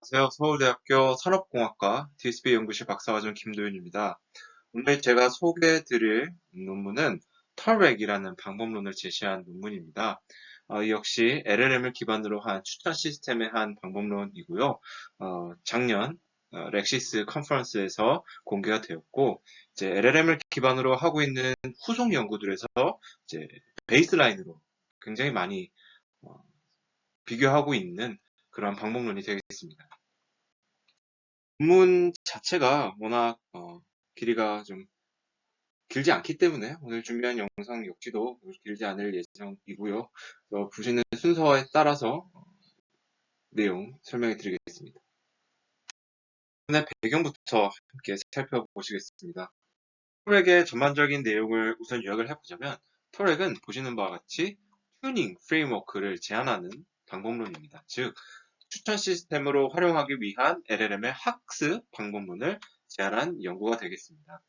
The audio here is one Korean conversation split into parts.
안녕하세요. 서울대학교 산업공학과 DSP 연구실 박사과정 김도윤입니다. 오늘 제가 소개해드릴 논문은 털렉이라는 방법론을 제시한 논문입니다. 이 역시 LLM을 기반으로 한 추천 시스템의 한 방법론이고요. 작년 렉시스 컨퍼런스에서 공개가 되었고, 이제 LLM을 기반으로 하고 있는 후속 연구들에서 이제 베이스라인으로 굉장히 많이 어, 비교하고 있는 그런 방법론이 되겠습니다. 논문 자체가 워낙 길이가 좀 길지 않기 때문에 오늘 준비한 영상 역시도 길지 않을 예정이고요. 보시는 순서에 따라서 내용 설명해 드리겠습니다. 오늘 배경부터 함께 살펴보시겠습니다. 터렉의 전반적인 내용을 우선 요약을 해보자면, 터렉은 보시는 바와 같이 튜닝 프레임워크를 제안하는 방법론입니다. 즉, 추천 시스템으로 활용하기 위한 LLM의 학습 방법론을 제안한 연구가 되겠습니다.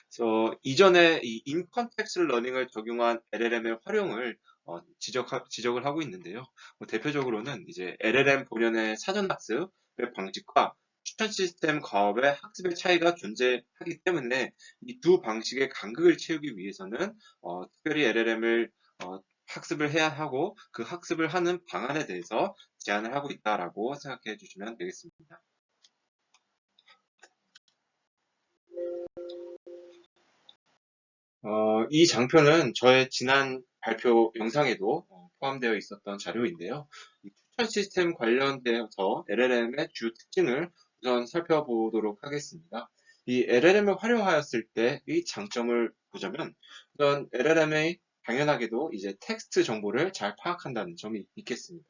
그래서 이전에 이 인컨텍스트 러닝을 적용한 LLM의 활용을 지적을 하고 있는데요. 대표적으로는 이제 LLM 본연의 사전 학습의 방식과 추천 시스템 과업의 학습의 차이가 존재하기 때문에 이 두 방식의 간극을 채우기 위해서는 특별히 LLM을 학습을 해야 하고 그 학습을 하는 방안에 대해서 제안을 하고 있다라고 생각해 주시면 되겠습니다. 이 장표는 저의 지난 발표 영상에도 포함되어 있었던 자료인데요. 이 추천 시스템 관련되어서 LLM의 주요 특징을 우선 살펴보도록 하겠습니다. 이 LLM을 활용하였을 때의 장점을 보자면, 우선 LLM의 당연하게도 이제 텍스트 정보를 잘 파악한다는 점이 있겠습니다.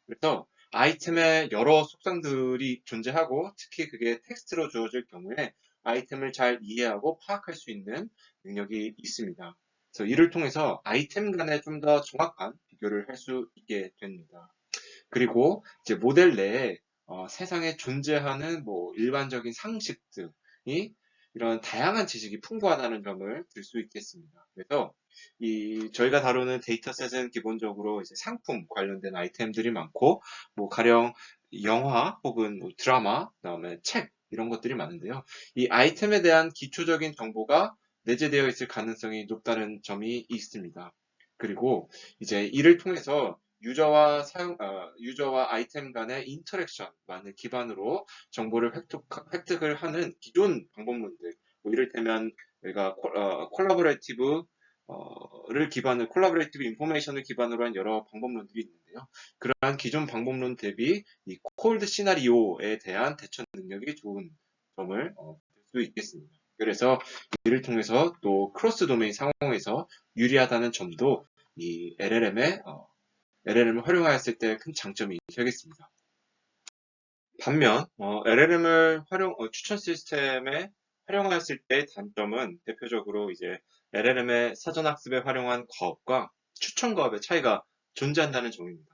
그래서 아이템의 여러 속성들이 존재하고, 특히 그게 텍스트로 주어질 경우에 아이템을 잘 이해하고 파악할 수 있는 능력이 있습니다. 그래서 이를 통해서 아이템 간에 좀 더 정확한 비교를 할 수 있게 됩니다. 그리고 이제 모델 내에 세상에 존재하는 뭐 일반적인 상식 등이 이런 다양한 지식이 풍부하다는 점을 들 수 있겠습니다. 그래서 저희가 다루는 데이터셋은 기본적으로 이제 상품 관련된 아이템들이 많고, 뭐 가령 영화 혹은 뭐 드라마, 그다음에 책 이런 것들이 많은데요. 이 아이템에 대한 기초적인 정보가 내재되어 있을 가능성이 높다는 점이 있습니다. 그리고 이제 이를 통해서 유저와 아이템 간의 인터랙션만을 기반으로 정보를 획득을 하는 기존 방법론들, 뭐 이를테면 우리가 콜라보레이티브 인포메이션을 기반으로 한 여러 방법론들이 있는데요. 그러한 기존 방법론 대비 이 콜드 시나리오에 대한 대처 능력이 좋은 점을 볼 수 있겠습니다. 그래서 이를 통해서 또 크로스 도메인 상황에서 유리하다는 점도 이 LLM을 활용하였을 때 큰 장점이 되겠습니다. 반면 LLM을 추천 시스템에 활용하였을 때의 단점은 대표적으로 이제 LLM의 사전 학습에 활용한 과업과 추천 과업의 차이가 존재한다는 점입니다.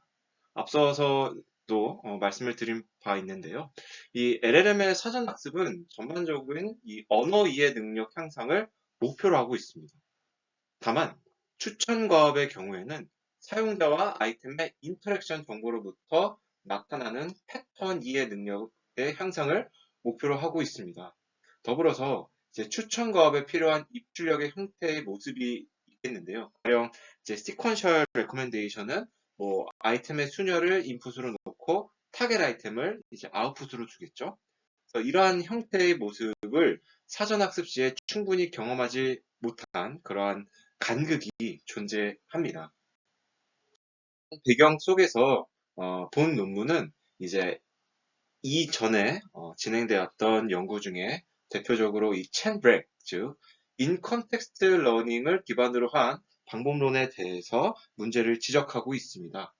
앞서서도 말씀을 드린 바 있는데요. 이 LLM의 사전 학습은 전반적인 이 언어 이해 능력 향상을 목표로 하고 있습니다. 다만 추천 과업의 경우에는 사용자와 아이템의 인터랙션 정보로부터 나타나는 패턴 이해 능력의 향상을 목표로 하고 있습니다. 더불어서 이제 추천 과업에 필요한 입출력의 형태의 모습이 있겠는데요. 가령 이제 시퀀셜 레코멘데이션은 뭐 아이템의 순열을 인풋으로 놓고 타겟 아이템을 이제 아웃풋으로 주겠죠. 그래서 이러한 형태의 모습을 사전 학습 시에 충분히 경험하지 못한 그러한 간극이 존재합니다. 배경 속에서 본 논문은 이제 이전에 진행되었던 연구 중에 대표적으로 이 챈브렉, 즉 인컨텍스트 러닝을 기반으로 한 방법론에 대해서 문제를 지적하고 있습니다.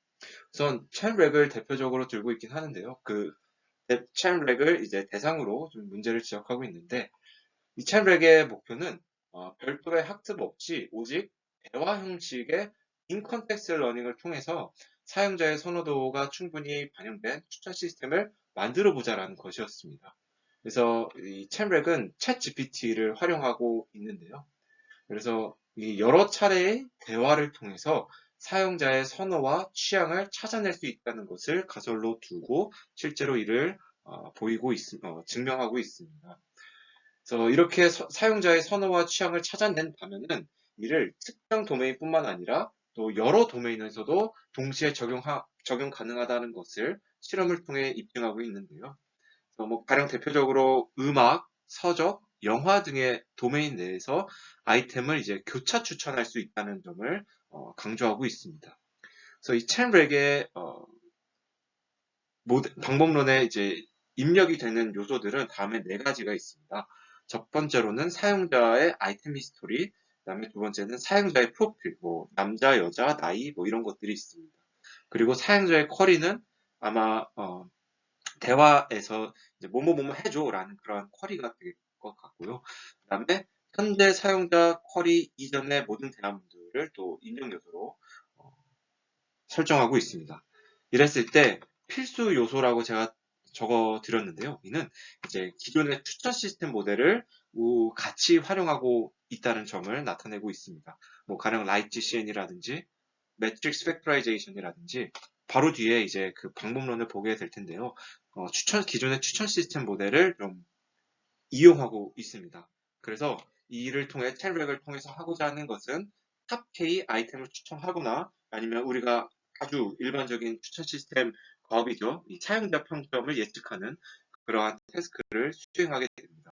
우선 챈브렉을 대표적으로 들고 있긴 하는데요. 그 챈브렉을 이제 대상으로 좀 문제를 지적하고 있는데, 이 챈브렉의 목표는 별도의 학습 없이 오직 대화 형식의 인컨텍스트 러닝을 통해서 사용자의 선호도가 충분히 반영된 추천 시스템을 만들어 보자라는 것이었습니다. 그래서 이 챈브렉은 챗 GPT를 활용하고 있는데요. 그래서 이 여러 차례의 대화를 통해서 사용자의 선호와 취향을 찾아낼 수 있다는 것을 가설로 두고 실제로 이를 증명하고 있습니다. 그래서 이렇게 사용자의 선호와 취향을 찾아낸다면은 이를 특정 도메인뿐만 아니라 또 여러 도메인에서도 동시에 적용 가능하다는 것을 실험을 통해 입증하고 있는데요. 그래서 뭐 가령 대표적으로 음악, 서적, 영화 등의 도메인 내에서 아이템을 이제 교차 추천할 수 있다는 점을 강조하고 있습니다. 그래서 이 첸렉의 방법론에 이제 입력이 되는 요소들은 다음에 네 가지가 있습니다. 첫 번째로는 사용자의 아이템 히스토리, 그다음에 두 번째는 사용자의 프로필, 뭐 남자, 여자, 나이 뭐 이런 것들이 있습니다. 그리고 사용자의 쿼리는 아마 대화에서 이제 뭐뭐 해줘라는 그런 쿼리가 될 것 같고요. 그다음에 현재 사용자 쿼리 이전의 모든 대화문들을 또 입력 요소로 설정하고 있습니다. 이랬을 때 필수 요소라고 제가 적어 드렸는데요. 이는 이제 기존의 추천 시스템 모델을 같이 활용하고 있다는 점을 나타내고 있습니다. 뭐 가령 라이트 CN이라든지 매트릭스 팩토라이제이션이라든지 바로 뒤에 이제 그 방법론을 보게 될 텐데요. 기존의 추천 시스템 모델을 좀 이용하고 있습니다. 그래서 이 일을 통해 텔렉을 통해서 하고자 하는 것은 탑 K 아이템을 추천하거나 아니면 우리가 아주 일반적인 추천 시스템 과업이죠. 이 사용자 평점을 예측하는 그러한 태스크를 수행하게 됩니다.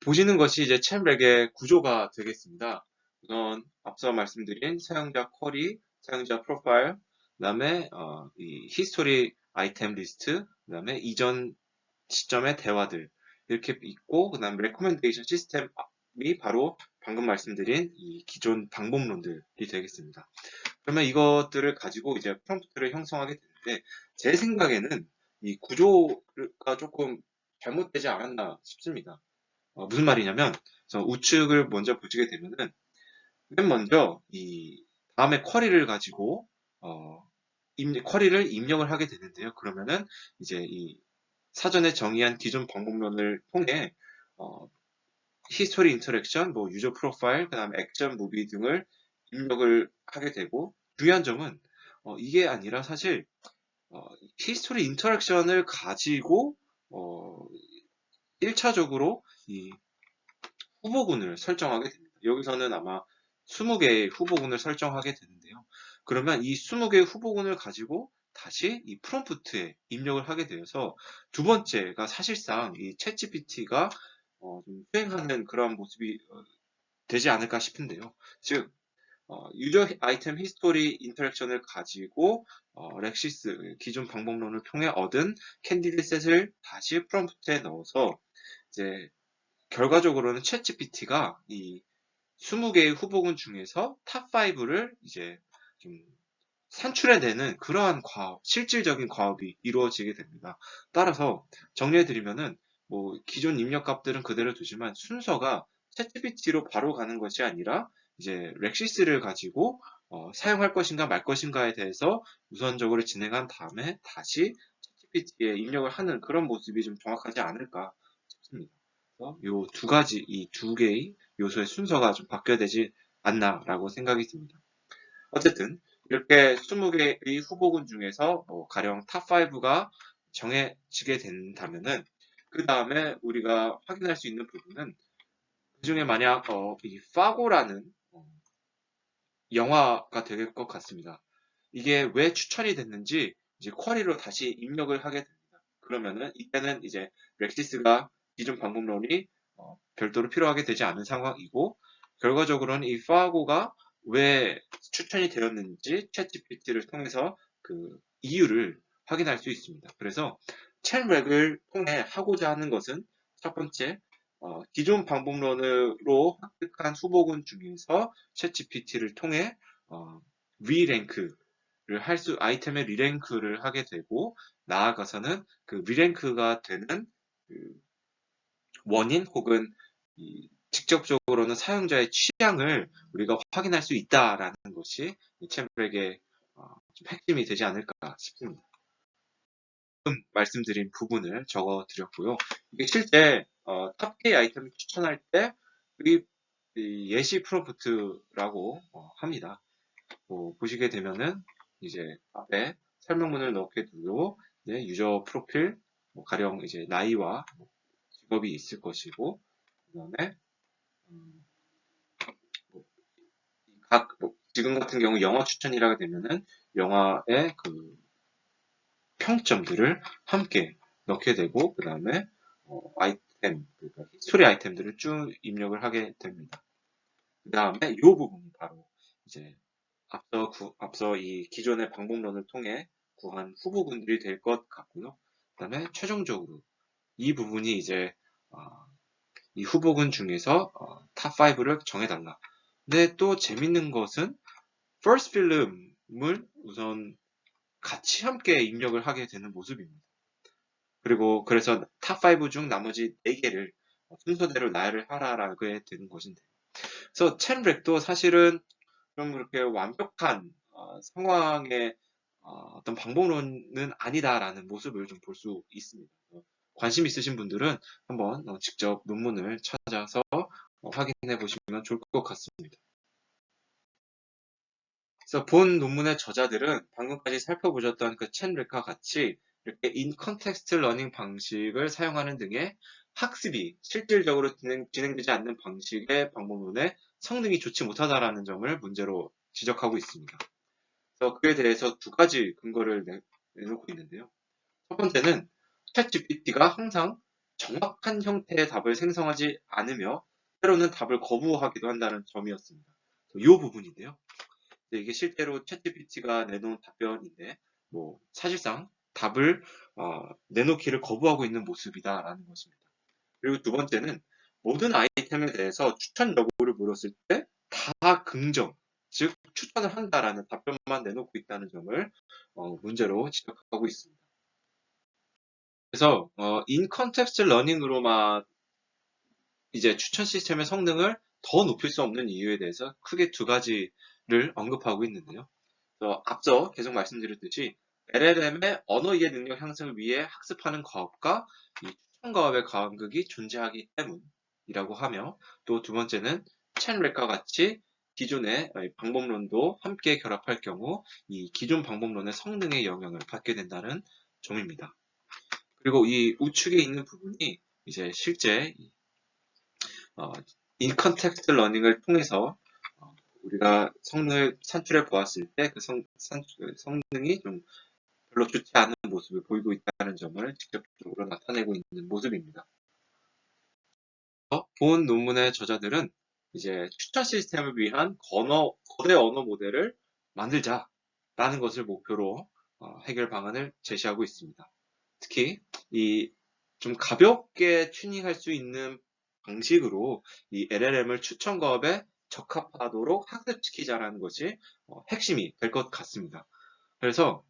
보시는 것이 이제 첼렉의 구조가 되겠습니다. 우선 앞서 말씀드린 사용자 쿼리, 사용자 프로파일, 그다음에 이 히스토리 아이템 리스트, 그다음에 이전 시점의 대화들 이렇게 있고 그다음 레코멘데이션 시스템이 바로 방금 말씀드린 이 기존 방법론들이 되겠습니다. 그러면 이것들을 가지고 이제 프롬프트를 형성하게 되는데 제 생각에는 이 구조가 조금 잘못되지 않았나 싶습니다. 무슨 말이냐면 우측을 먼저 보시게 되면은 맨 먼저 이 다음에 쿼리를 가지고 쿼리를 입력을 하게 되는데요. 그러면은 이제 이 사전에 정의한 기존 방법론을 통해 히스토리 인터랙션, 뭐 유저 프로파일, 그다음 액션, 무비 등을 입력을 하게 되고 중요한 점은 이게 아니라 사실 히스토리 인터랙션을 가지고 1차적으로 이 후보군을 설정하게 됩니다. 여기서는 아마 20개의 후보군을 설정하게 되는데요. 그러면 이 20개의 후보군을 가지고 다시 이 프롬프트에 입력을 하게 되어서 두 번째가 사실상 이 챗GPT가 좀 수행하는 그런 모습이 되지 않을까 싶은데요. 즉 유저 아이템 히스토리 인터랙션을 가지고 렉시스 기존 방법론을 통해 얻은 캔디드 셋을 다시 프롬프트에 넣어서 이제 결과적으로는 챗GPT가 이 20개의 후보군 중에서 탑5를 이제 좀 산출해내는 그러한 실질적인 과업이 이루어지게 됩니다. 따라서 정리해드리면은 뭐 기존 입력 값들은 그대로 두지만 순서가 챗GPT로 바로 가는 것이 아니라 이제 렉시스를 가지고 사용할 것인가 말 것인가에 대해서 우선적으로 진행한 다음에 다시 챗GPT에 입력을 하는 그런 모습이 좀 정확하지 않을까 싶습니다. 요 두 가지, 이 두 개의 요소의 순서가 좀 바뀌어야 되지 않나라고 생각이 듭니다. 어쨌든 이렇게 20개의 후보군 중에서 가령 탑5가 정해지게 된다면은 그 다음에 우리가 확인할 수 있는 부분은 그 중에 만약 이 파고라는 영화가 될 것 같습니다. 이게 왜 추천이 됐는지 이제 쿼리로 다시 입력을 하게 됩니다. 그러면은 이때는 이제 렉시스가 기존 방법론이 별도로 필요하게 되지 않은 상황이고 결과적으로는 이 파고가 왜 추천이 되었는지 챗GPT를 통해서 그 이유를 확인할 수 있습니다. 그래서 챗렉을 통해 하고자 하는 것은 첫 번째 기존 방법론으로 획득한 후보군 중에서 챗GPT를 통해 리랭크를 아이템의 리랭크를 하게 되고 나아가서는 그 리랭크가 되는 그 원인 혹은 직접적으로는 사용자의 취향을 우리가 확인할 수 있다라는 것이 이 챔ber의 좀 핵심이 되지 않을까 싶습니다. 말씀드린 부분을 적어 드렸고요. 이게 실제 탑K 아이템을 추천할 때 이 예시 프롬프트라고 합니다. 보시게 되면은 이제 앞에 설명문을 넣게 두고 네, 유저 프로필, 가령 이제 나이와 직업이 있을 것이고, 그 다음에 지금 같은 경우 영화 추천이라게 되면은 영화의 그 평점들을 함께 넣게 되고, 그 다음에 아이템, 그러니까 히스토리 아이템들을 쭉 입력을 하게 됩니다. 그 다음에 이 부분이 바로 이제 앞서 이 기존의 방법론을 통해 구한 후보군들이 될 것 같고요. 그 다음에 최종적으로 이 부분이 이제 이 후보군 중에서 탑5를 정해달라. 근데 또 재밌는 것은 first film을 우선 같이 함께 입력을 하게 되는 모습입니다. 그리고 그래서 탑5 중 나머지 4개를 순서대로 나열을 하라라고 되는 것인데. 그래서 첸렉도 사실은 좀 그렇게 완벽한 상황의 어떤 방법론은 아니다라는 모습을 좀 볼 수 있습니다. 관심 있으신 분들은 한번 직접 논문을 찾아서 확인해 보시면 좋을 것 같습니다. 그래서 본 논문의 저자들은 방금까지 살펴보셨던 그 첸렉과 같이 이렇게 인 컨텍스트 러닝 방식을 사용하는 등의 학습이 실질적으로 진행되지 않는 방식의 방법론에 성능이 좋지 못하다라는 점을 문제로 지적하고 있습니다. 그래서 그에 대해서 두 가지 근거를 내놓고 있는데요. 첫 번째는 챗GPT가 항상 정확한 형태의 답을 생성하지 않으며 때로는 답을 거부하기도 한다는 점이었습니다. 이 부분인데요. 이게 실제로 챗GPT가 내놓은 답변인데 사실상 답을 내놓기를 거부하고 있는 모습이다라는 것입니다. 그리고 두 번째는 모든 아이템에 대해서 추천 여부를 물었을 때 다 긍정, 즉 추천을 한다라는 답변만 내놓고 있다는 점을 문제로 지적하고 있습니다. 그래서 인 컨텍스트 러닝으로만 이제 추천 시스템의 성능을 더 높일 수 없는 이유에 대해서 크게 두 가지를 언급하고 있는데요. 앞서 계속 말씀드렸듯이 LLM의 언어 이해 능력 향상을 위해 학습하는 과업과 이 추천 과업의 간극이 존재하기 때문이라고 하며, 또 두 번째는 첸렉과 같이 기존의 방법론도 함께 결합할 경우 이 기존 방법론의 성능에 영향을 받게 된다는 점입니다. 그리고 이 우측에 있는 부분이 이제 실제 인 컨텍스트 러닝을 통해서 우리가 성능을 산출해 보았을 때 그 성능이 좀 별로 좋지 않은 모습을 보이고 있다는 점을 직접적으로 나타내고 있는 모습입니다. 본 논문의 저자들은 이제 추천 시스템을 위한 거대 언어 모델을 만들자라는 것을 목표로 해결 방안을 제시하고 있습니다. 특히 이 좀 가볍게 튜닝할 수 있는 방식으로 이 LLM을 추천 과업에 적합하도록 학습시키자라는 것이 핵심이 될 것 같습니다. 그래서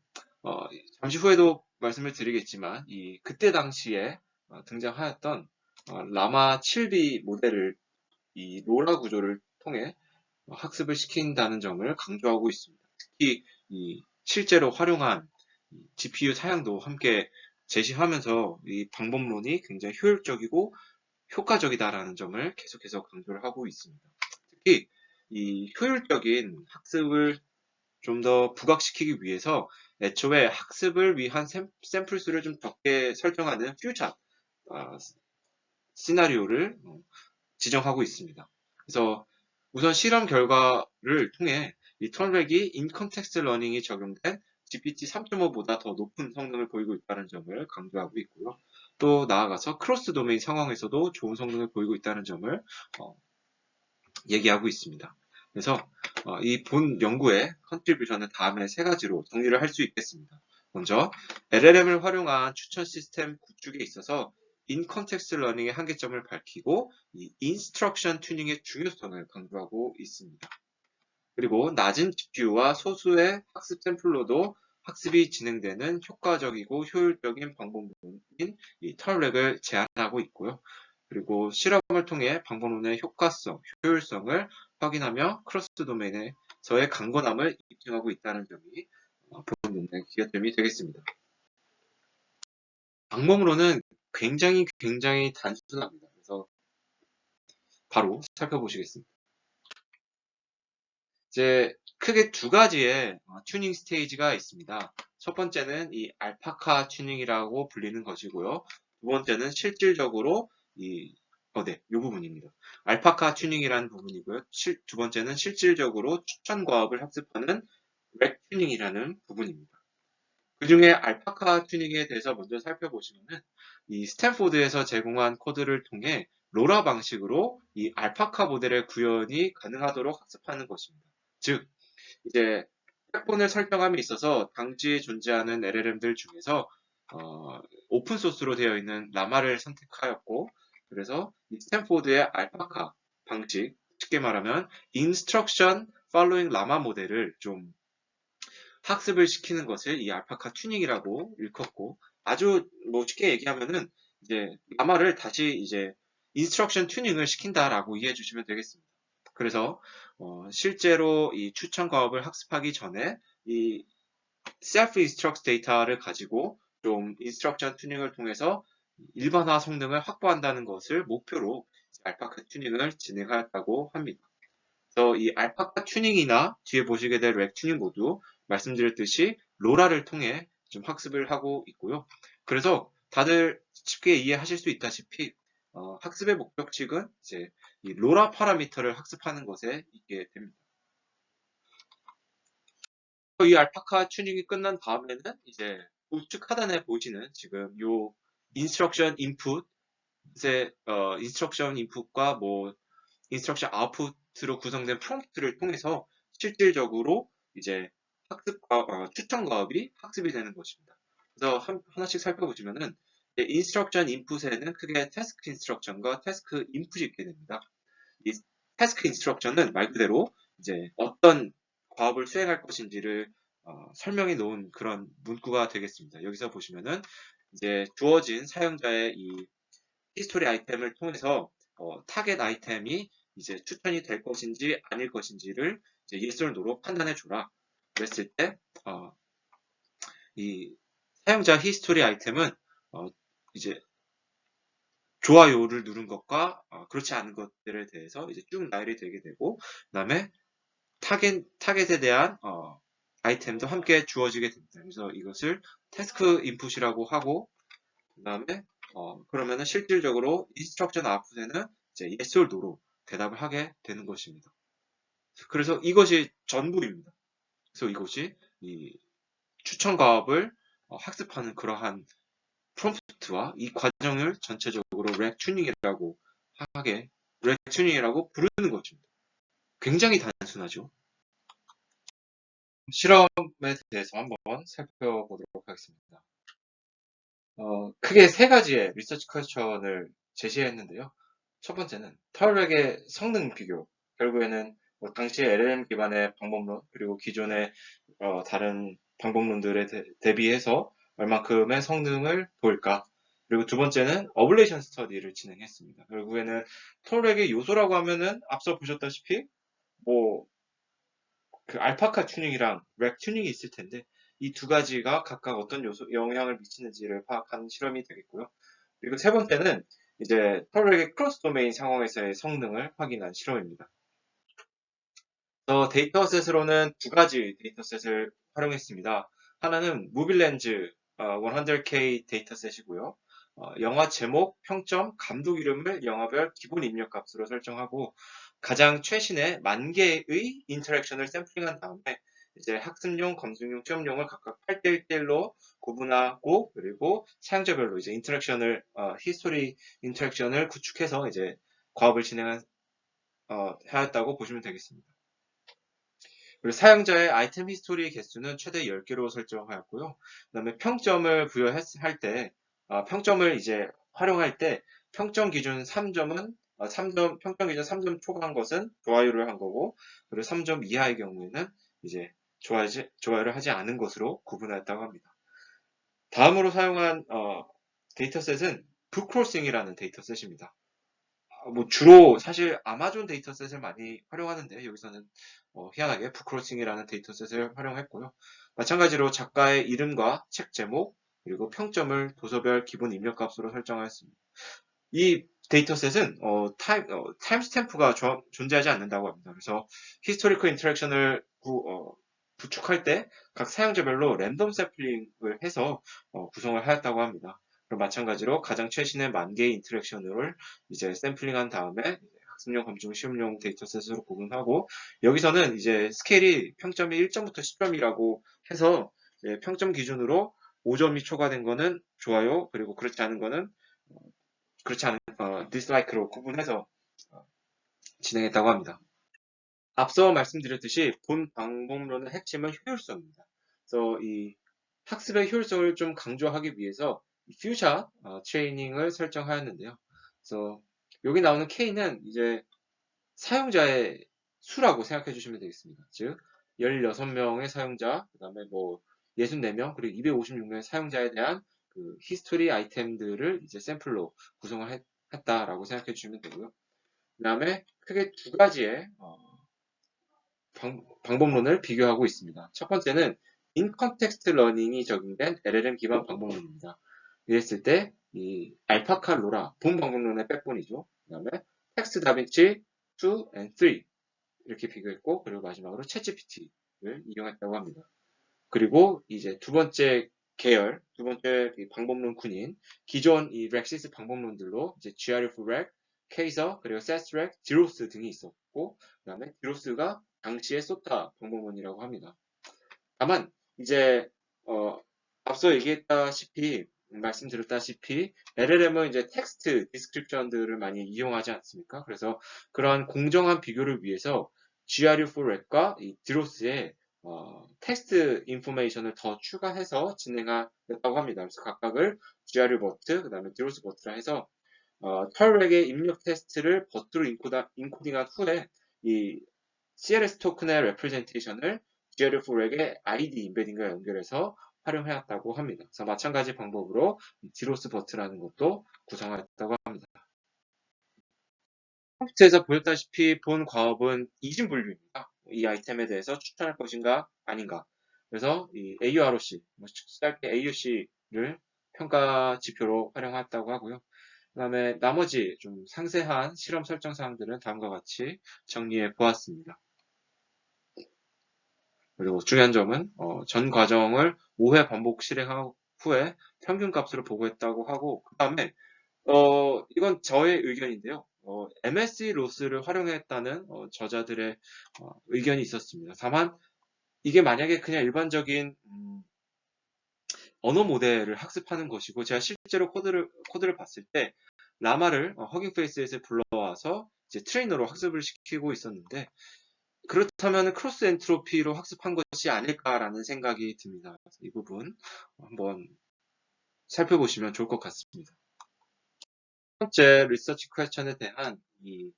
잠시 후에도 말씀을 드리겠지만 그때 당시에 등장하였던 라마 7B 모델을 이 로라 구조를 통해 학습을 시킨다는 점을 강조하고 있습니다. 특히 실제로 활용한 GPU 사양도 함께 제시하면서 이 방법론이 굉장히 효율적이고 효과적이다라는 점을 계속해서 강조를 하고 있습니다. 특히 이 효율적인 학습을 좀 더 부각시키기 위해서 애초에 학습을 위한 샘플 수를 좀 적게 설정하는 퓨처 시나리오를 지정하고 있습니다. 그래서 우선 실험 결과를 통해 이 턴렉이 인 컨텍스트 러닝이 적용된 GPT 3.5보다 더 높은 성능을 보이고 있다는 점을 강조하고 있고요. 또 나아가서 크로스 도메인 상황에서도 좋은 성능을 보이고 있다는 점을 얘기하고 있습니다. 그래서 이 본 연구의 컨트리뷰션은 다음에 세 가지로 정리를 할 수 있겠습니다. 먼저 LLM을 활용한 추천 시스템 구축에 있어서 인 컨텍스트 러닝의 한계점을 밝히고 이 인스트럭션 튜닝의 중요성을 강조하고 있습니다. 그리고 낮은 GPU와 소수의 학습 샘플로도 학습이 진행되는 효과적이고 효율적인 방법론인 이 털렉을 제안하고 있고요. 그리고 실험을 통해 방법론의 효과성, 효율성을 확인하며 크로스 도메인에서의 강건함을 입증하고 있다는 점이 본 논문의 기여점이 되겠습니다. 방법론은 굉장히 단순합니다. 그래서 바로 살펴보시겠습니다. 이제 크게 두 가지의 튜닝 스테이지가 있습니다. 첫 번째는 이 알파카 튜닝이라고 불리는 것이고요. 두 번째는 실질적으로 요 부분입니다. 알파카 튜닝이라는 부분이고요. 두 번째는 실질적으로 추천 과업을 학습하는 렉 튜닝이라는 부분입니다. 그 중에 알파카 튜닝에 대해서 먼저 살펴보시면은 이 스탠포드에서 제공한 코드를 통해 로라 방식으로 이 알파카 모델의 구현이 가능하도록 학습하는 것입니다. 즉, 이제 백본을 설정함에 있어서 당시 존재하는 LLM들 중에서 오픈 소스로 되어 있는 라마를 선택하였고, 그래서 이 스탠포드의 알파카 방식, 쉽게 말하면 Instruction Following Llama 모델을 좀 학습을 시키는 것을 이 알파카 튜닝이라고 일컫고, 아주 뭐 쉽게 얘기하면은 이제 라마를 다시 이제 인스트럭션 튜닝을 시킨다라고 이해해 주시면 되겠습니다. 그래서 실제로 이 추천 과업을 학습하기 전에 이 self instruct 데이터를 가지고 좀 인스트럭션 튜닝을 통해서 일반화 성능을 확보한다는 것을 목표로 알파카 튜닝을 진행하였다고 합니다. 그래서 이 알파카 튜닝이나 뒤에 보시게 될 렉 튜닝 모두 말씀드렸듯이 로라를 통해 좀 학습을 하고 있고요. 그래서 다들 쉽게 이해하실 수 있다시피 학습의 목적칙은 이제 이 로라 파라미터를 학습하는 것에 있게 됩니다. 이 알파카 튜닝이 끝난 다음에는 이제 우측 하단에 보시는 지금 요 인스트럭션 인풋의 인스트럭션 인풋과 뭐 인스트럭션 아웃풋으로 구성된 프롬프트를 통해서 실질적으로 이제 추천 과업이 학습이 되는 것입니다. 그래서 하나씩 살펴보시면은 인스트럭션 인풋에는 크게 태스크 인스트럭션과 태스크 인풋이 있게 됩니다. 이 태스크 인스트럭션은 말 그대로 이제 어떤 과업을 수행할 것인지를 설명해 놓은 그런 문구가 되겠습니다. 여기서 보시면은 이제 주어진 사용자의 이 히스토리 아이템을 통해서 타겟 아이템이 이제 추천이 될 것인지 아닐 것인지를 이제 yes or no로 판단해 줘라. 그랬을 때, 이 사용자 히스토리 아이템은 이제 좋아요를 누른 것과 그렇지 않은 것들에 대해서 이제 쭉 나열이 되게 되고, 그다음에 타겟에 대한 아이템도 함께 주어지게 됩니다. 그래서 이것을 태스크 인풋이라고 하고, 그다음에 그러면은 실질적으로 인스트럭션 아웃풋에는 이제 yes or no로 대답을 하게 되는 것입니다. 그래서 이것이 전부입니다. 그래서 이것이 이 추천 과업을 학습하는 그러한 프롬프트와 이 과정을 전체적으로 렉 튜닝이라고 부르는 것입니다. 굉장히 단순하죠. 실험에 대해서 한번 살펴보도록 하겠습니다. 크게 세 가지의 리서치 퀘스천을 제시했는데요. 첫 번째는 털렉의 성능 비교. 결국에는 뭐 당시의 LLM 기반의 방법론 그리고 기존의 다른 방법론들에 대비해서 얼만큼의 성능을 보일까. 그리고 두 번째는 어블레이션 스터디를 진행했습니다. 결국에는 털렉의 요소라고 하면은 앞서 보셨다시피 뭐 그 알파카 튜닝이랑 렉 튜닝이 있을 텐데 이 두 가지가 각각 어떤 영향을 미치는지를 파악하는 실험이 되겠고요. 그리고 세 번째는 이제 털렉의 크로스 도메인 상황에서의 성능을 확인한 실험입니다. 데이터셋으로는 두 가지 데이터셋을 활용했습니다. 하나는 무빌렌즈 100K 데이터셋이고요. 영화 제목, 평점, 감독 이름을 영화별 기본 입력 값으로 설정하고 가장 최신의 10,000개의 인터랙션을 샘플링한 다음에 이제 학습용, 검증용, 시험용을 각각 8대1대1로 구분하고 그리고 사용자별로 이제 히스토리 인터랙션을 구축해서 이제 과업을 하였다고 보시면 되겠습니다. 그리고 사용자의 아이템 히스토리 개수는 최대 10개로 설정하였고요. 그다음에 평점을 부여할 때, 평점을 이제 활용할 때 평점 기준 3점은 평점 기준 3점 초과한 것은 좋아요를 한 거고, 그리고 3점 이하의 경우에는 이제 좋아요를 하지 않은 것으로 구분하였다고 합니다. 다음으로 사용한 데이터셋은 북크로싱이라는 데이터셋입니다. 뭐 주로 사실 아마존 데이터셋을 많이 활용하는데 여기서는 희한하게 북크로싱이라는 데이터셋을 활용했고요. 마찬가지로 작가의 이름과 책 제목 그리고 평점을 도서별 기본 입력값으로 설정하였습니다. 이 데이터셋은 타임 스탬프가 존재하지 않는다고 합니다. 그래서 히스토리컬 인터랙션을 구축할 때 각 사용자별로 랜덤 샘플링을 해서 구성을 하였다고 합니다. 그럼 마찬가지로 가장 최신의 10,000개의 인터랙션을 이제 샘플링한 다음에 학습용, 검증, 시험용 데이터셋으로 구분하고 여기서는 이제 스케일이 평점이 1점부터 10점이라고 해서 평점 기준으로 5점이 초과된 거는 좋아요. 그리고 그렇지 않은 거는 그렇지 않은 디slike로 구분해서 진행했다고 합니다. 앞서 말씀드렸듯이 본 방법론의 핵심은 효율성입니다. 그래서 이 학습의 효율성을 좀 강조하기 위해서 퓨샷 트레이닝을 설정하였는데요. 그래서 여기 나오는 K는 이제 사용자의 수라고 생각해 주시면 되겠습니다. 즉 16명의 사용자, 그 다음에 뭐 64명, 그리고 256명의 사용자에 대한 그 히스토리 아이템들을 이제 샘플로 구성을 했다라고 생각해 주시면 되고요. 그 다음에 크게 두 가지의 방법론을 비교하고 있습니다. 첫 번째는 인컨텍스트 러닝이 적용된 LLM 기반 방법론입니다. 이랬을 때 이 알파카 로라 본 방법론의 백본이죠. 그 다음에 텍스트 다빈치 2 and 3 이렇게 비교했고 그리고 마지막으로 챗GPT를 이용했다고 합니다. 그리고 이제 두 번째 계열, 두 번째 방법론 군인 기존 이 렉시스 방법론들로 이제 GRF-REC, 케이서, 그리고 세스렉, 디로스 등이 있었고 그 다음에 디로스가 당시의 소타 방법론이라고 합니다. 다만 이제 앞서 얘기했다시피 말씀드렸다시피 LLM은 이제 텍스트 디스크립션들을 많이 이용하지 않습니까? 그래서 그러한 공정한 비교를 위해서 GRU4렉과 이 디로스의 텍스트 인포메이션을 더 추가해서 진행하였다고 합니다. 그래서 각각을 GRU 버트, 그 다음에 디로스 버트라 해서 털렉의 입력 테스트를 버트로 인코딩한 후에 이 CLS 토큰의 레프레젠테이션을 GRF4렉의 ID 임베딩과 연결해서 활용해왔다고 합니다. 그래서 마찬가지 방법으로 디로스 버트라는 것도 구성하였다고 합니다. 컴퓨터에서 보였다시피 본 과업은 이진분류입니다. 이 아이템에 대해서 추천할 것인가 아닌가. 그래서 이 AUROC, 짧게 AUC를 평가 지표로 활용했다고 하고요. 그 다음에 나머지 좀 상세한 실험 설정 사항들은 다음과 같이 정리해 보았습니다. 그리고 중요한 점은 전 과정을 5회 반복 실행한 후에 평균 값으로 보고했다고 하고 그 다음에 이건 저의 의견인데요. MSE 로스를 활용했다는 저자들의 의견이 있었습니다. 다만 이게 만약에 그냥 일반적인 언어 모델을 학습하는 것이고 제가 실제로 코드를 봤을 때 라마를 허깅 페이스에서 불러와서 이제 트레이너로 학습을 시키고 있었는데 그렇다면 크로스 엔트로피로 학습한 것이 아닐까라는 생각이 듭니다. 이 부분 한번 살펴보시면 좋을 것 같습니다. 첫 번째 리서치 퀘스천에 대한 이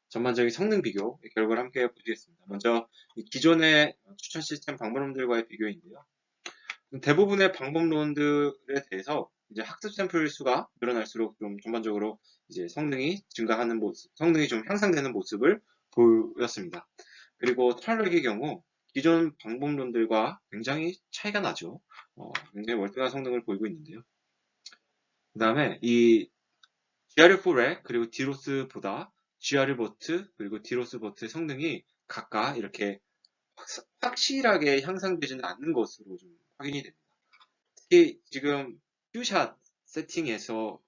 전반적인 성능 비교 결과를 함께 보시겠습니다. 먼저 기존의 추천 시스템 방법론들과의 비교인데요. 대부분의 방법론들에 대해서 이제 학습 샘플 수가 늘어날수록 좀 전반적으로 이제 성능이 증가하는 모습, 성능이 좀 향상되는 모습을 보였습니다. 그리고 털렉의 경우 기존 방법론들과 굉장히 차이가 나죠. 굉장히 월등한 성능을 보이고 있는데요. 그 다음에 이 GR4렉 그리고 디로스보다 GR버트 그리고 디로스버트의 성능이 각각 이렇게 확실하게 향상되지는 않는 것으로 좀 확인이 됩니다. 특히 지금 퓨샷 세팅에서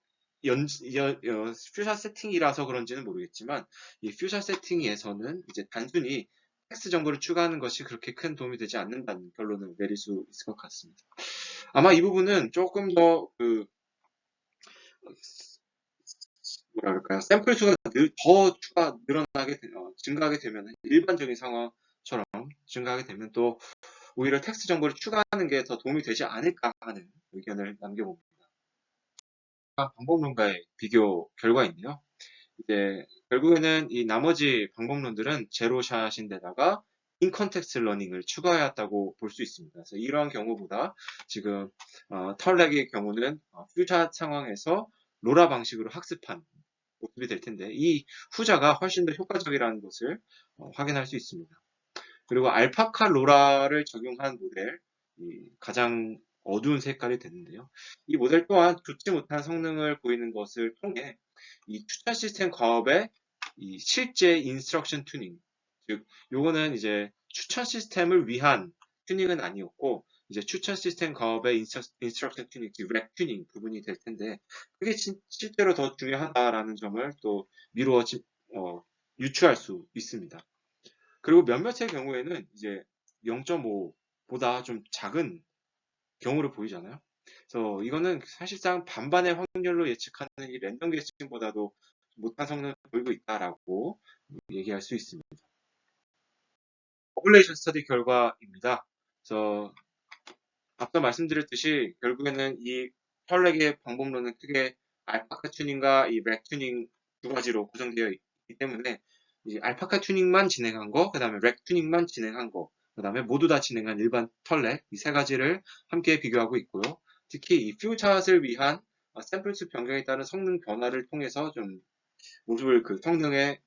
퓨샷 세팅이라서 그런지는 모르겠지만 이 퓨샷 세팅에서는 이제 단순히 텍스트 정보를 추가하는 것이 그렇게 큰 도움이 되지 않는다는 결론을 내릴 수 있을 것 같습니다. 아마 이 부분은 조금 더 뭐라 그럴까요? 샘플 수가 더 증가하게 되면 일반적인 상황처럼 증가하게 되면 또 오히려 텍스트 정보를 추가하는 게 더 도움이 되지 않을까 하는 의견을 남겨봅니다. 방법론과의 비교 결과인데요. 이제 결국에는 이 나머지 방법론들은 제로샷인데다가 인컨텍스트 러닝을 추가해왔다고 볼 수 있습니다. 그래서 이러한 경우보다 지금 털렉의 경우는 퓨샷 상황에서 로라 방식으로 학습한 모습이 될 텐데 이 후자가 훨씬 더 효과적이라는 것을 확인할 수 있습니다. 그리고 알파카 로라를 적용한 모델, 가장 어두운 색깔이 되는데요. 이 모델 또한 좋지 못한 성능을 보이는 것을 통해 이 추천 시스템 과업의 이 실제 인스트럭션 튜닝, 즉 요거는 이제 추천 시스템을 위한 튜닝은 아니었고 이제 추천 시스템 과업의 인스트럭션 튜닝, 즉 렉 튜닝 부분이 될 텐데 그게 실제로 더 중요하다라는 점을 또 미루어 유추할 수 있습니다. 그리고 몇몇의 경우에는 이제 0.5보다 좀 작은 경우를 보이잖아요. 그래서 이거는 사실상 반반의 확률로 예측하는 이 랜덤 게스팅보다도 못한 성능을 보이고 있다라고 얘기할 수 있습니다. 포뮬레이션 스터디 결과입니다. 그래서 앞서 말씀드렸듯이 결국에는 이 펄렉의 방법론은 크게 알파카 튜닝과 이 렉 튜닝 두 가지로 구성되어 있기 때문에 이 알파카 튜닝만 진행한 거, 그 다음에 렉 튜닝만 진행한 거, 그 다음에 모두 다 진행한 일반 털렉 이 세 가지를 함께 비교하고 있고요. 특히 이 퓨샷을 위한 샘플 수 변경에 따른 성능 변화를 통해서 좀 모습을 그 성능의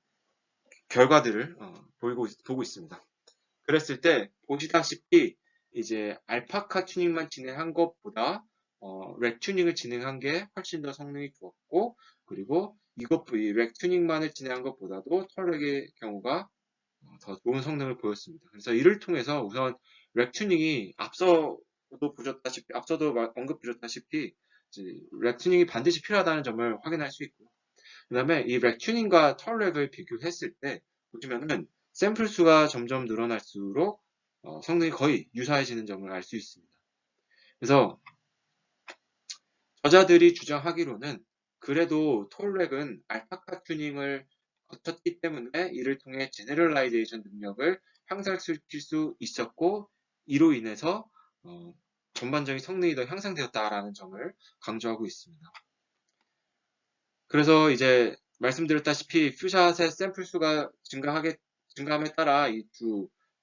결과들을 보고 있습니다. 그랬을 때 보시다시피 이제 알파카 튜닝만 진행한 것보다 렉 튜닝을 진행한 게 훨씬 더 성능이 좋았고 그리고 렉 튜닝만을 진행한 것보다도 털렉의 경우가 더 좋은 성능을 보였습니다. 그래서 이를 통해서 우선 렉 튜닝이 앞서도 언급드렸다시피 렉 튜닝이 반드시 필요하다는 점을 확인할 수 있고요. 그 다음에 이 렉 튜닝과 털렉을 비교했을 때 보시면은 샘플 수가 점점 늘어날수록 성능이 거의 유사해지는 점을 알 수 있습니다. 그래서 저자들이 주장하기로는 그래도 톨렉은 알파카 튜닝을 거쳤기 때문에 이를 통해 제너럴라이제이션 능력을 향상시킬 수 있었고 이로 인해서 전반적인 성능이 더 향상되었다라는 점을 강조하고 있습니다. 그래서 이제 말씀드렸다시피 퓨샷의 샘플 수가 증가함에 따라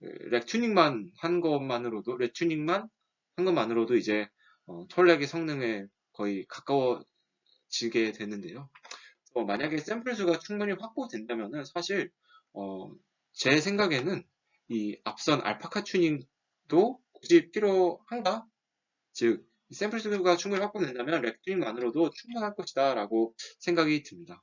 렉 튜닝만 한 것만으로도 이제 톨렉의 성능에 거의 가까워지게 되는데요. 만약에 샘플 수가 충분히 확보된다면은 사실 제 생각에는 이 앞선 알파카 튜닝도 굳이 필요한가? 즉 샘플 수가 충분히 확보된다면 렉 튜닝만으로도 충분할 것이다 라고 생각이 듭니다.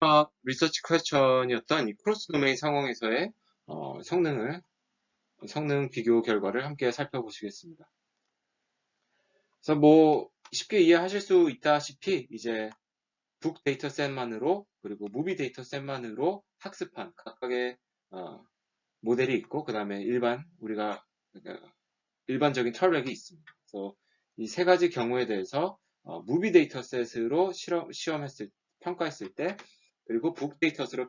마지막 리서치 퀘스천이었던 이 크로스 도메인 상황에서의 성능 비교 결과를 함께 살펴보시겠습니다. 그래서 뭐 쉽게 이해하실 수 있다시피 이제 북 데이터셋만으로 그리고 무비 데이터셋만으로 학습한 각각의 모델이 있고 그 다음에 우리가 일반적인 털렉이 있습니다. 그래서 이 세 가지 경우에 대해서 무비 데이터셋으로 평가했을 때 그리고 북 데이터셋으로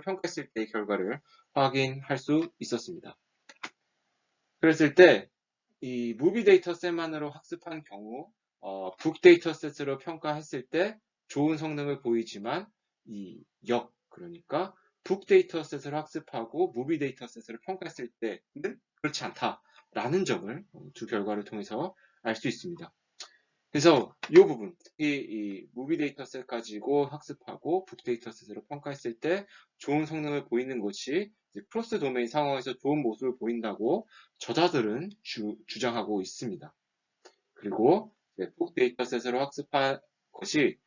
평가했을 때의 결과를 확인할 수 있었습니다. 그랬을 때 이 무비 데이터셋만으로 학습한 경우 북 데이터셋으로 평가했을 때 좋은 성능을 보이지만 그러니까 북 데이터셋을 학습하고 무비 데이터셋을 평가했을 때는 그렇지 않다라는 점을 두 결과를 통해서 알 수 있습니다. 그래서 이 부분, 특히 이 무비 데이터셋 가지고 학습하고 북 데이터셋으로 평가했을 때 좋은 성능을 보이는 것이 크로스 도메인 상황에서 좋은 모습을 보인다고 저자들은 주장하고 있습니다. 그리고 북 데이터셋으로 학습한 것이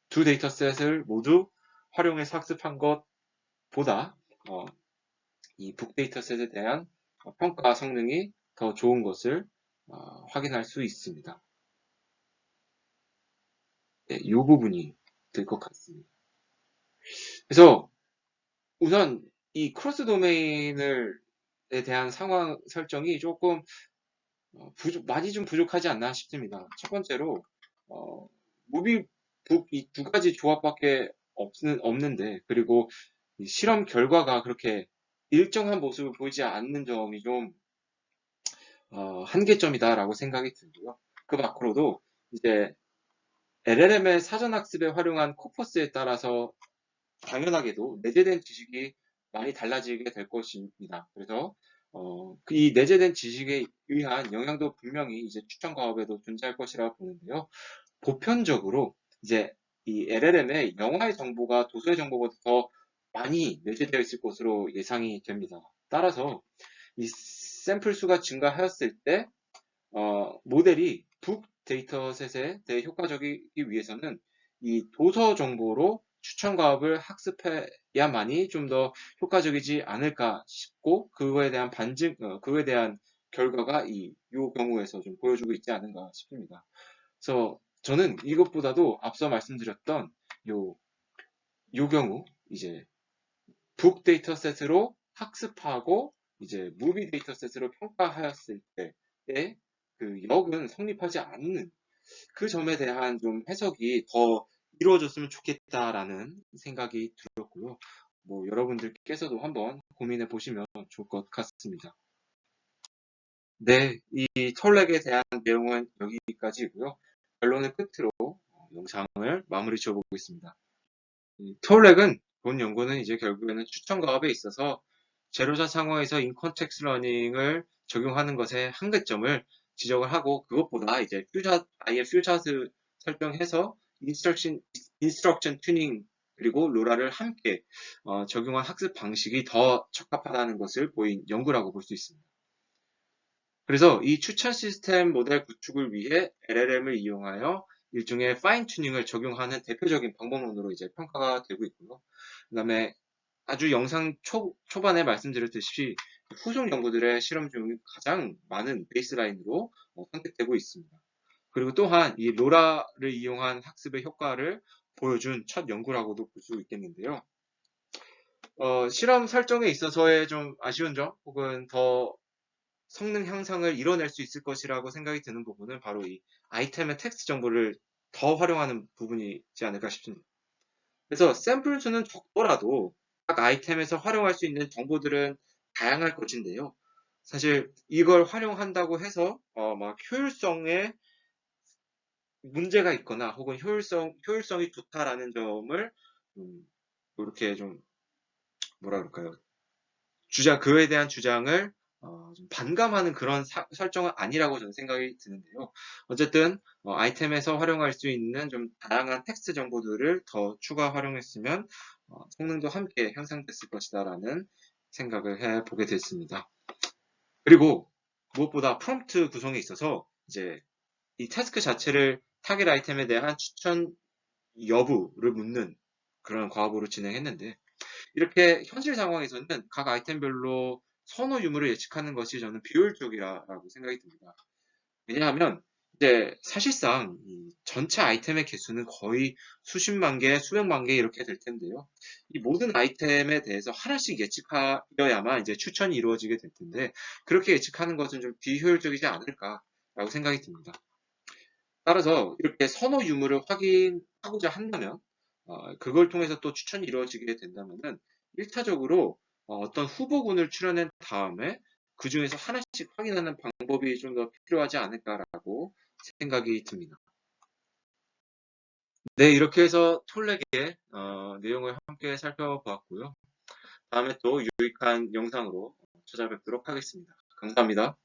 두 데이터셋을 모두 활용해서 학습한 것보다 이 북 데이터셋에 대한 평가 성능이 더 좋은 것을 확인할 수 있습니다. 네, 이 부분이 될 것 같습니다. 그래서 우선 이 크로스 도메인에 대한 상황 설정이 조금 많이 좀 부족하지 않나 싶습니다. 첫 번째로 무비 북 이 두 가지 조합밖에 없는데 그리고 실험 결과가 그렇게 일정한 모습을 보이지 않는 점이 좀 한계점이다라고 생각이 들고요. 그 밖으로도 이제 LLM의 사전학습에 활용한 코퍼스에 따라서 당연하게도 내재된 지식이 많이 달라지게 될 것입니다. 그래서 이 내재된 지식에 의한 영향도 분명히 이제 추천 과업에도 존재할 것이라 보는데요. 보편적으로 이제 이 LLM의 영화의 정보가 도서의 정보보다 더 많이 내재되어 있을 것으로 예상이 됩니다. 따라서 이 샘플 수가 증가하였을 때 모델이 북 데이터셋에 대해 효과적이기 위해서는 이 도서 정보로 추천 과업을 학습해야만이 좀 더 효과적이지 않을까 싶고 그거에 대한 결과가 요 경우에서 좀 보여주고 있지 않은가 싶습니다. 그래서 저는 이것보다도 앞서 말씀드렸던 요, 요 경우 이제 북 데이터셋으로 학습하고 이제 무비 데이터셋으로 평가하였을 때의 그 역은 성립하지 않는 그 점에 대한 좀 해석이 더 이루어졌으면 좋겠다라는 생각이 들었고요. 뭐 여러분들께서도 한번 고민해 보시면 좋을 것 같습니다. 네, 이 털렉에 대한 내용은 여기까지고요. 결론을 끝으로 영상을 마무리 지어보겠습니다. 톨렉은 본 연구는 이제 결국에는 추천 과업에 있어서 제로자 상황에서 인컨텍스트 러닝을 적용하는 것의 한계점을 지적을 하고 그것보다 이제 아예 퓨처스 설정해서 인스트럭션 튜닝 그리고 로라를 함께 적용한 학습 방식이 더 적합하다는 것을 보인 연구라고 볼 수 있습니다. 그래서 이 추천 시스템 모델 구축을 위해 LLM을 이용하여 일종의 파인 튜닝을 적용하는 대표적인 방법론으로 이제 평가가 되고 있고요. 그다음에 아주 영상 초반에 말씀드렸듯이 후속 연구들의 실험 중 가장 많은 베이스라인으로 선택되고 있습니다. 그리고 또한 이 로라를 이용한 학습의 효과를 보여준 첫 연구라고도 볼 수 있겠는데요. 실험 설정에 있어서의 좀 아쉬운 점 혹은 더 성능 향상을 이뤄낼 수 있을 것이라고 생각이 드는 부분은 바로 이 아이템의 텍스트 정보를 더 활용하는 부분이지 않을까 싶습니다. 그래서 샘플 수는 적더라도 각 아이템에서 활용할 수 있는 정보들은 다양할 것인데요. 사실 이걸 활용한다고 해서 막 효율성에 문제가 있거나 혹은 효율성이 좋다라는 점을 이렇게 좀 뭐라 그럴까요? 그에 대한 주장을 좀 반감하는 그런 설정은 아니라고 저는 생각이 드는데요. 어쨌든 아이템에서 활용할 수 있는 좀 다양한 텍스트 정보들을 더 추가 활용했으면 성능도 함께 향상됐을 것이다라는 생각을 해보게 됐습니다. 그리고 무엇보다 프롬프트 구성에 있어서 이제 이 태스크 자체를 타겟 아이템에 대한 추천 여부를 묻는 그런 과업으로 진행했는데 이렇게 현실 상황에서는 각 아이템별로 선호 유무를 예측하는 것이 저는 비효율적이라고 생각이 듭니다. 왜냐하면 이제 사실상 이 전체 아이템의 개수는 거의 수십만 개, 수백만 개 이렇게 될 텐데요. 이 모든 아이템에 대해서 하나씩 예측하여야만 이제 추천이 이루어지게 될 텐데 그렇게 예측하는 것은 좀 비효율적이지 않을까라고 생각이 듭니다. 따라서 이렇게 선호 유무를 확인하고자 한다면 그걸 통해서 또 추천이 이루어지게 된다면은 1차적으로 어떤 후보군을 추려낸 다음에 그 중에서 하나씩 확인하는 방법이 좀 더 필요하지 않을까라고 생각이 듭니다. 네, 이렇게 해서 톨렉의 내용을 함께 살펴보았고요. 다음에 또 유익한 영상으로 찾아뵙도록 하겠습니다. 감사합니다.